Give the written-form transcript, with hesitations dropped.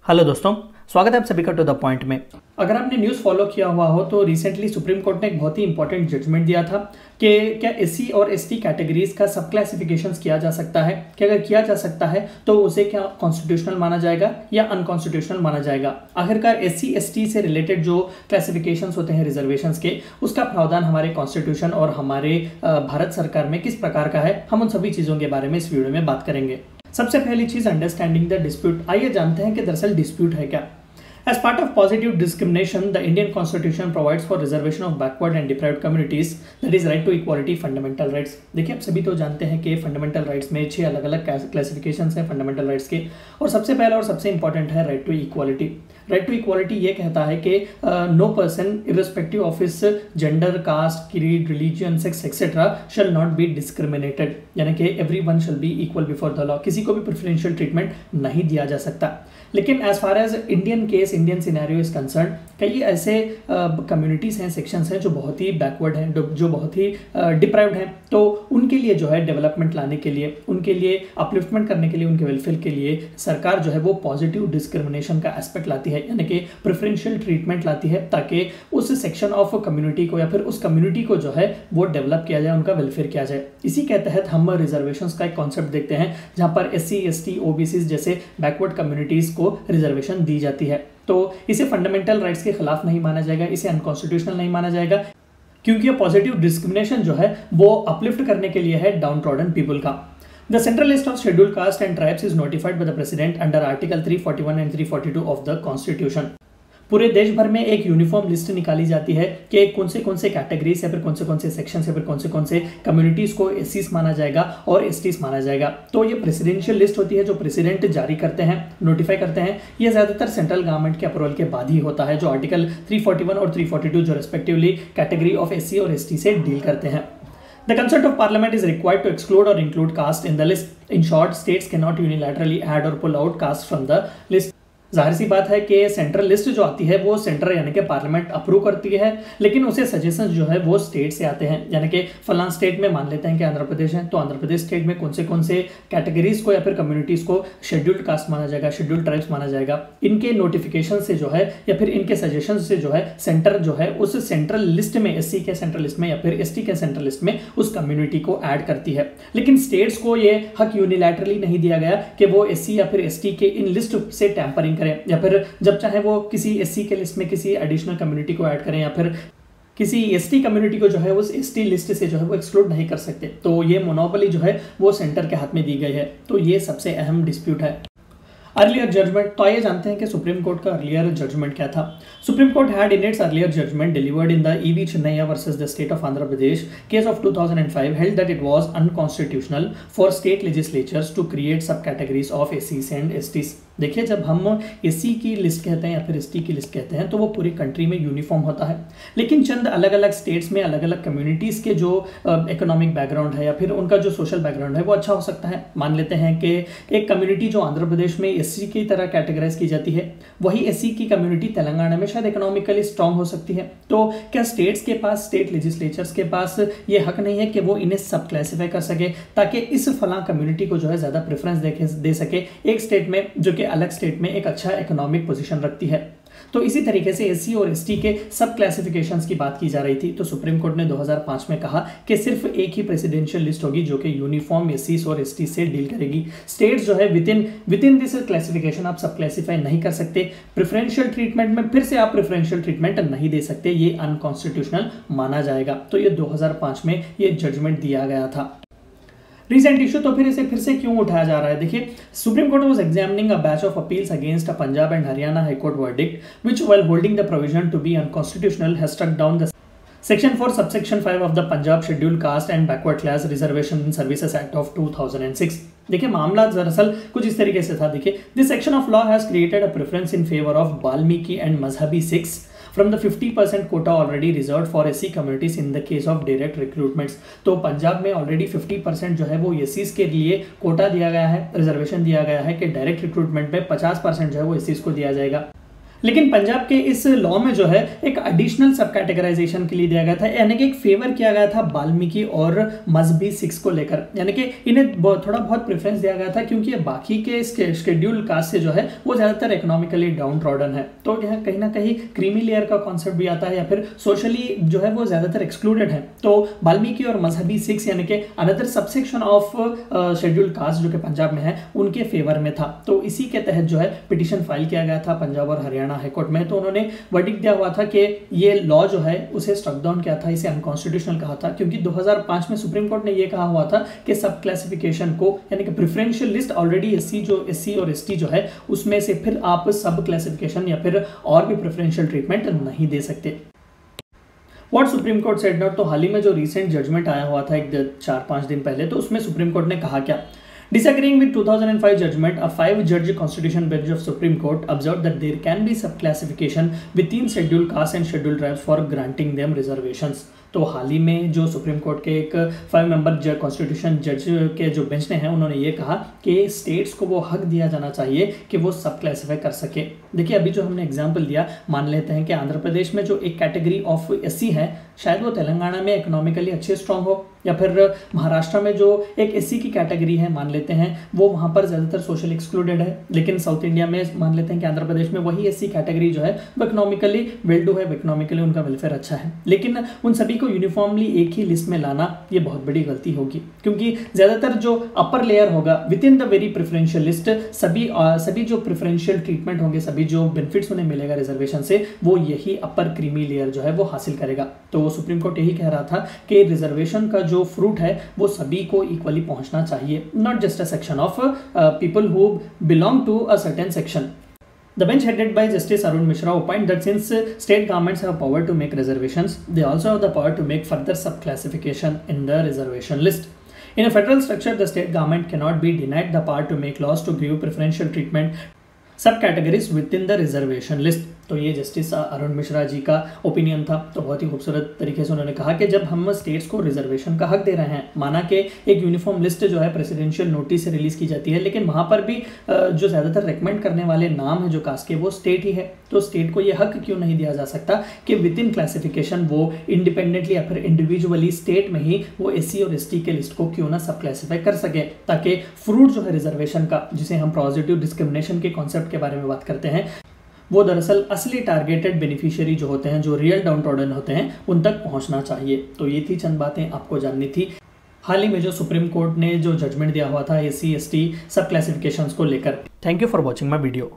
Hello दोस्तों, स्वागत है आप सभी का टू द पॉइंट में। अगर आपने न्यूज़ फॉलो किया हुआ हो तो रिसेंटली सुप्रीम कोर्ट ने एक बहुत ही इंपॉर्टेंट जजमेंट दिया था कि क्या एससी और एसटी कैटेगरीज का सब क्लासिफिकेशंस किया जा सकता है, कि अगर किया जा सकता है तो उसे क्या कॉन्स्टिट्यूशनल माना जाएगा या अनकॉन्स्टिट्यूशनल माना जाएगा। आखिरकार एससी एसटी से रिलेटेड जो क्लासिफिकेशंस होते हैं रिजर्वेशंस के, उसका प्रावधान हमारे कॉन्स्टिट्यूशन और हमारे भारत सरकार में किस प्रकार का है, हम उन सभी चीज़ों के बारे में इस वीडियो में बात करेंगे। सबसे पहली चीज अंडरस्टैंडिंग द डिस्प्यूट। आइए जानते हैं कि दरअसल डिस्प्यूट है क्या। As part of positive discrimination, the Indian Constitution provides for reservation of backward and deprived communities, that is right to equality, fundamental rights। देखिए, आप सभी तो जानते हैं कि फंडामेंटल राइट्स में 6 अलग अलग क्लासिफिकेशंस हैं फंडामेंटल राइट्स के, और सबसे पहला और सबसे इंपॉर्टेंट है right to equality. Right to equality ये कहता है कि no person irrespective of his gender, caste, creed, religion, sex etcetera shall not be discriminated, यानी कि everyone shall be equal before the law. किसी को भी प्रेफरेंशियल ट्रीटमेंट नहीं दिया जा सकता। लेकिन as far as Indian case, Indian scenario is concern, कई ऐसे कम्युनिटीज़ हैं, सेक्शंस हैं जो बहुत ही बैकवर्ड हैं, जो बहुत ही डिप्राइव्ड हैं, तो उनके लिए जो है डेवलपमेंट लाने के लिए, उनके लिए अपलिफ्टमेंट करने के लिए, उनके वेलफेयर के लिए सरकार जो है वो पॉजिटिव डिस्क्रिमिनेशन का एस्पेक्ट लाती है, यानी कि प्रेफरेंशियल ट्रीटमेंट लाती है, ताकि उस सेक्शन ऑफ कम्युनिटी को या फिर उस कम्युनिटी को जो है वो डेवलप किया जाए, उनका वेलफेयर किया जाए। इसी के तहत हम रिजर्वेशंस का एक कॉन्सेप्ट देखते हैं जहाँ पर एससी, एसटी, ओबीसी जैसे बैकवर्ड कम्युनिटीज़ को रिजर्वेशन दी जाती है। तो इसे फंडामेंटल राइट्स के खिलाफ नहीं माना जाएगा, इसे अनकॉन्स्टिट्यूशनल नहीं माना जाएगा, क्योंकि ये पॉजिटिव डिस्क्रिमिनेशन जो है वो अपलिफ्ट करने के लिए है डाउन ट्रॉडन पीपल का। The central list of scheduled caste and tribes is notified by the president under Article 341 and 342 of the Constitution। पूरे देश भर में एक यूनिफॉर्म लिस्ट निकाली जाती है कि कौन से कैटेगरीज या फिर कौन से सेक्शन या फिर कौन से कम्युनिटीज को एससीज माना जाएगा और एसटीज माना जाएगा। तो ये प्रेसिडेंशियल लिस्ट होती है जो प्रेसिडेंट जारी करते हैं, नोटिफाई करते हैं। ये ज्यादातर सेंट्रल गवर्नमेंट के अप्रूवल के बाद ही होता है, जो आर्टिकल 341 और 342 जो रेस्पेक्टिवली कैटेगरी ऑफ एससी और एसटी से डील करते हैं। The consent of parliament is required to exclude or include caste in the list. In short, states cannot unilaterally add or pull out caste from the list। जाहिर सी बात है कि central list जो आती है वो सेंटर यानी कि पार्लियामेंट अप्रूव करती है, लेकिन उसे सजेशंस जो है वो स्टेट से आते हैं। यानी कि फलान स्टेट में मान लेते हैं कि आंध्र प्रदेश है, तो आंध्र प्रदेश स्टेट में कौन से कैटेगरीज को या फिर कम्युनिटीज को शेड्यूल्ड कास्ट माना जाएगा, शेड्यूल्ड ट्राइब्स माना जाएगा। इनके नोटिफिकेशन से जो है या फिर इनके सजेशन से जो है सेंटर जो है उस सेंट्रल लिस्ट में, एससी के सेंट्रल लिस्ट में या फिर एसटी के सेंट्रल लिस्ट में उस कम्युनिटी को ऐड करती है। लेकिन स्टेट्स को ये हक यूनिलैटरली नहीं दिया गया कि वो एससी या फिर एसटी के इन लिस्ट से टैंपरिंग करें, या फिर जब चाहे वो किसी एससी के लिस्ट में किसी एडिशनल कम्युनिटी को ऐड करें, या फिर किसी एसटी कम्युनिटी को जो है उस एसटी लिस्ट से जो है वो एक्सक्लूड नहीं कर सकते। तो ये मोनोपोली जो है वो सेंटर के हाथ में दी गई है। तो ये सबसे अहम डिस्प्यूट है। Earlier judgement. तो आइए जानते हैं कि सुप्रीम कोर्ट का अर्लियर जजमेंट क्या था। Supreme court had in its earlier judgement delivered in the E V Chinnaiah versus the state of Andhra Pradesh case of 2005 held that it was unconstitutional for state legislatures to create sub categories of एससीज and STs. देखिए, जब हम SC की list कहते हैं या फिर ST की लिस्ट कहते हैं तो वो पूरी कंट्री में यूनिफॉर्म होता है, लेकिन चंद अलग अलग स्टेट्स में अलग अलग कम्युनिटीज़ के जो इकोनॉमिक बैकग्राउंड है या फिर उनका जो सोशल बैकग्राउंड है वो अच्छा हो सकता है। मान लेते हैं कि एक कम्युनिटी जो आंध्र प्रदेश में एससी की तरह कैटेगराइज की जाती है, वही एससी की कम्युनिटी तेलंगाना में शायद इकोनॉमिकली स्ट्रांग हो सकती है। तो क्या स्टेट्स के पास, स्टेट लेजिस्लेचर्स के पास ये हक नहीं है कि वो इन्हें सब क्लासीफाई कर सके, ताकि इस फला कम्युनिटी को जो है ज़्यादा प्रेफरेंस दे सके एक स्टेट में जो कि अलग स्टेट में एक अच्छा इकोनॉमिक पोजीशन रखती है। तो इसी तरीके से एससी और एसटी के सब क्लासिफिकेशंस की बात की जा रही थी। तो सुप्रीम कोर्ट ने 2005 में कहा कि सिर्फ एक ही प्रेसिडेंशियल लिस्ट होगी जो कि यूनिफॉर्म एससी और एसटी से डील करेगी। स्टेट्स जो है विद इन दिस क्लासिफिकेशन आप सब क्लासीफाई नहीं कर सकते। प्रेफरेंशियल ट्रीटमेंट में फिर से आप प्रेफरेंशियल ट्रीटमेंट नहीं दे सकते, ये अनकॉन्स्टिट्यूशनल माना जाएगा। तो ये 2005 में ये जजमेंट दिया गया था। रिसेंट इशू, तो फिर से क्यों उठाया जा रहा है। देखिए, supreme court was examining a batch of appeals against a Punjab and Haryana high court verdict which while holding the provision to be unconstitutional has struck down the section 4 subsection 5 of the Punjab scheduled caste and backward class reservation in services act of 2006। देखिए, मामला दरअसल कुछ इस तरीके से था। देखिए, this section of law has created a preference in favour of Valmiki and मजहबी Sikhs from the 50% quota already reserved for SC communities in the case of direct recruitments। तो पंजाब में ऑलरेडी 50% जो है वो एससीज के लिए कोटा दिया गया है, रिजर्वेशन दिया गया है कि डायरेक्ट रिक्रूटमेंट में 50% जो है वो एससीज को दिया जाएगा। लेकिन पंजाब के इस लॉ में जो है एक एडिशनल सब कैटेगराइजेशन के लिए दिया गया था, यानी कि एक फेवर किया गया था वाल्मीकि और मजहबी सिक्स को लेकर, यानी कि इन्हें थोड़ा बहुत प्रेफरेंस दिया गया था क्योंकि बाकी के शेड्यूल्ड कास्ट से जो है वो ज्यादातर इकोनॉमिकली डाउन ट्रॉडन है। तो यह कहीं ना कहीं क्रीमी लेयर का कॉन्सेप्ट भी आता है या फिर सोशली जो है वो ज्यादातर एक्सक्लूडेड है। तो वाल्मीकि और मजहबी सिक्स यानी कि another subsection of scheduled caste जो कि पंजाब में है उनके फेवर में था। तो इसी के तहत जो है पिटीशन फाइल किया गया था पंजाब और हरियाणा हाईकोर्ट में। तो उन्होंने वर्डिक्ट दिया हुआ था कि ये लॉ जो है उसे स्ट्रक डाउन किया था, इसे अनकॉन्स्टिट्यूशनल कहा था, क्योंकि 2005 में सुप्रीम कोर्ट ने यह कहा हुआ था कि सब क्लासिफिकेशन को यानी कि प्रेफरेंशियल लिस्ट ऑलरेडी एससी और एसटी जो है उसमें से फिर आप सब क्लासिफिकेशन या फिर और भी प्रेफरेंशियल ट्रीटमेंट नहीं दे सकते। What supreme court said not, तो हाल ही में जो रिसेंट जजमेंट आया हुआ था 4-5 दिन पहले, तो उसमें सुप्रीम कोर्ट ने कहा क्या, disagreeing with 2005 judgment, a 5-judge constitutional bench of Supreme Court observed that there can be subclassification within scheduled castes and scheduled tribes for granting them reservations। तो हाल ही में जो सुप्रीम कोर्ट के एक 5 मेंबर कॉन्स्टिट्यूशन जज के जो बेंच ने हैं उन्होंने ये कहा कि स्टेट्स को वो हक दिया जाना चाहिए कि वो सब क्लासीफाई कर सके। देखिए अभी जो हमने एग्जांपल दिया, मान लेते हैं कि आंध्र प्रदेश में जो एक कैटेगरी ऑफ एससी है शायद वो तेलंगाना में इकोनॉमिकली अच्छे स्ट्रांग हो, या फिर महाराष्ट्र में जो एक एससी की कैटेगरी है मान लेते हैं वो वहाँ पर ज़्यादातर सोशल एक्सक्लूडेड है, लेकिन साउथ इंडिया में मान लेते हैं कि आंध्र प्रदेश में वही एससी कैटेगरी जो है वो इकोनॉमिकली वेल डू है, इकोनॉमिकली उनका वेलफेयर अच्छा है। लेकिन उन सभी को यूनिफॉर्मली एक ही लिस्ट में लाना ये बहुत बड़ी गलती होगी, क्योंकि ज़्यादातर जो अपर लेयर होगा with in the very preferential list सभी जो प्रेफरेंशियल ट्रीटमेंट होंगे, सभी जो बेनिफिट्स उन्हें मिलेगा रिजर्वेशन से, वो यही अपर क्रीमी लेयर जो है वो हासिल करेगा। तो सुप्रीम कोर्ट यही कह रहा था कि रिजर्वेशन का जो फ्रूट है वो सभी को इक्वली पहुंचना चाहिए, not just a section of people who belong to a certain section. The bench headed by Justice Arun Mishra opined that since state governments have power to make reservations, they also have the power to make further subclassification in the reservation list. In a federal structure, the state government cannot be denied the power to make laws to give preferential treatment subcategories within the reservation list। तो ये justice Arun Mishra ji का opinion था। तो बहुत ही खूबसूरत तरीके से उन्होंने कहा कि जब हम स्टेट्स को रिजर्वेशन का हक दे रहे हैं, माना कि एक यूनिफॉर्म लिस्ट जो है प्रेसिडेंशियल नोटिस से रिलीज की जाती है, लेकिन वहाँ पर भी जो ज़्यादातर रेकमेंड करने वाले नाम है जो कास्ट के वो स्टेट ही है, तो स्टेट को ये हक क्यों नहीं दिया जा सकता कि विद इन क्लासिफिकेशन वो इंडिपेंडेंटली या फिर इंडिविजुअली स्टेट में ही वो एससी और एसटी के लिस्ट को क्यों ना सब क्लासीफाई कर सके, ताकि फ्रूट जो है रिजर्वेशन का, जिसे हम पॉजिटिव डिस्क्रिमिनेशन के कॉन्सेप्ट के बारे में बात करते हैं, वो दरअसल असली टारगेटेड बेनिफिशियरी जो होते हैं, जो रियल डाउन ट्रॉडन होते हैं, उन तक पहुंचना चाहिए। तो ये थी चंद बातें आपको जाननी थी हाल ही में जो सुप्रीम कोर्ट ने जो जजमेंट दिया हुआ था एससी एसटी सब क्लासिफिकेशंस को लेकर। Thank you for watching my video.